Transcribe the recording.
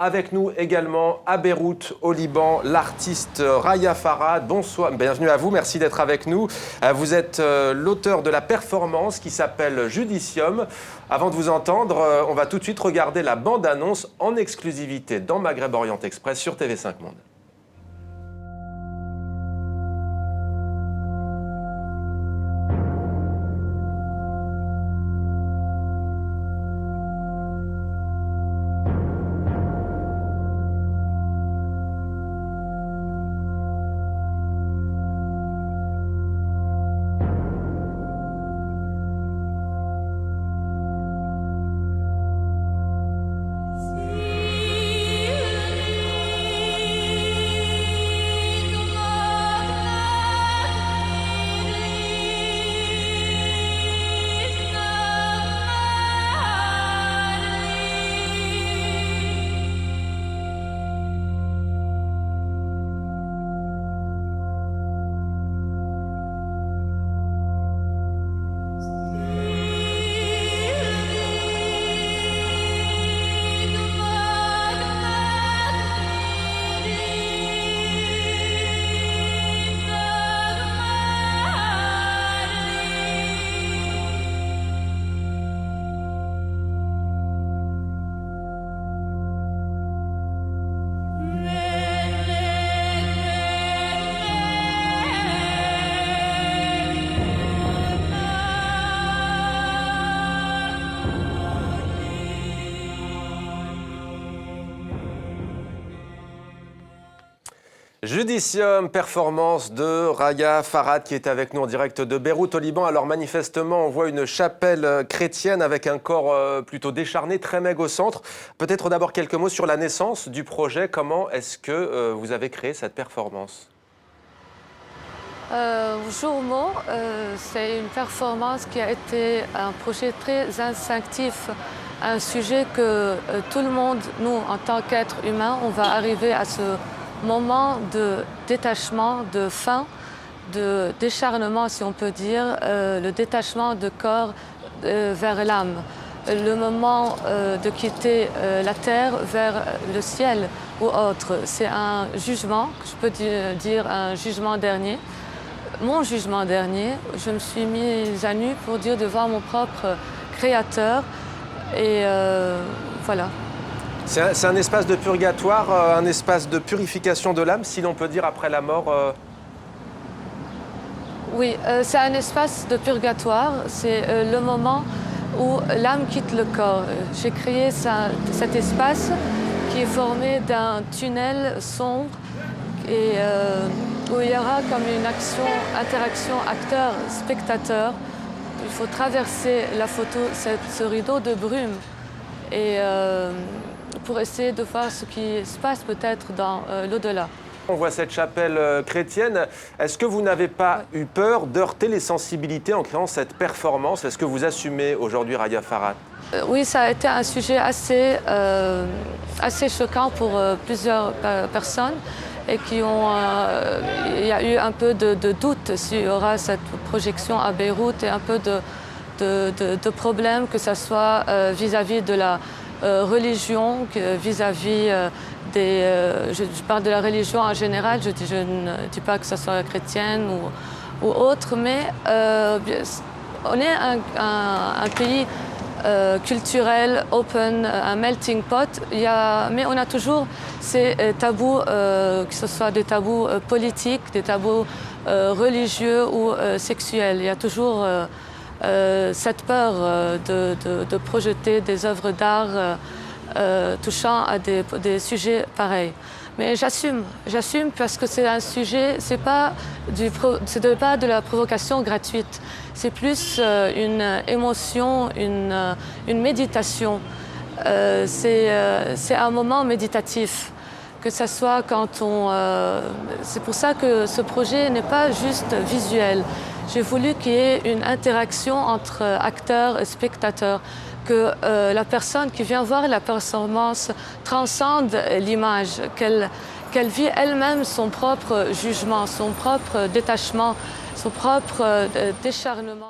Avec nous également à Beyrouth, au Liban, l'artiste Raya Farhad. Bonsoir, bienvenue à vous, merci d'être avec nous. Vous êtes l'auteur de la performance qui s'appelle Judicium. Avant de vous entendre, on va tout de suite regarder la bande-annonce en exclusivité dans Maghreb Orient Express sur TV5 Monde. Judicium, performance de Raya Farhad qui est avec nous en direct de Beyrouth au Liban. Alors manifestement, on voit une chapelle chrétienne avec un corps plutôt décharné, très maigre au centre. Peut-être d'abord quelques mots sur la naissance du projet. Comment est-ce que vous avez créé cette performance ? Bonjour Mo, c'est une performance qui a été un projet très instinctif, un sujet que tout le monde, nous en tant qu'êtres humains, on va arriver à ce moment de détachement, de fin, de décharnement si on peut dire, le détachement de corps vers l'âme, le moment de quitter la terre vers le ciel ou autre. C'est un jugement, je peux dire un jugement dernier. Mon jugement dernier, je me suis mise à nu pour dire devant mon propre créateur et voilà. C'est un espace de purgatoire, un espace de purification de l'âme, si l'on peut dire, après la mort Oui, c'est un espace de purgatoire. C'est le moment où l'âme quitte le corps. J'ai créé cet espace qui est formé d'un tunnel sombre et où il y aura comme une interaction acteur-spectateur. Il faut traverser la photo, ce rideau de brume et pour essayer de voir ce qui se passe peut-être dans l'au-delà. On voit cette chapelle chrétienne. Est-ce que vous n'avez pas eu peur d'heurter les sensibilités en créant cette performance? Est-ce que vous assumez aujourd'hui Raya Farhad? Oui, ça a été un sujet assez choquant pour plusieurs personnes et il y a eu un peu de doute s'il y aura cette projection à Beyrouth et un peu de problèmes, que ce soit vis-à-vis de la religion, vis-à-vis je parle de la religion en général, je ne dis pas que ce soit chrétienne ou autre, mais on est un pays culturel, open, un melting pot, mais on a toujours ces tabous, que ce soit des tabous politiques, des tabous religieux ou sexuels. Il y a toujours cette peur de projeter des œuvres d'art touchant à des sujets pareils. Mais j'assume parce que c'est un sujet, c'est pas de la provocation gratuite, c'est plus une émotion, une méditation. C'est un moment méditatif, que ce soit quand c'est pour ça que ce projet n'est pas juste visuel. J'ai voulu qu'il y ait une interaction entre acteurs et spectateurs, que la personne qui vient voir la performance transcende l'image, qu'elle vit elle-même son propre jugement, son propre détachement, son propre décharnement.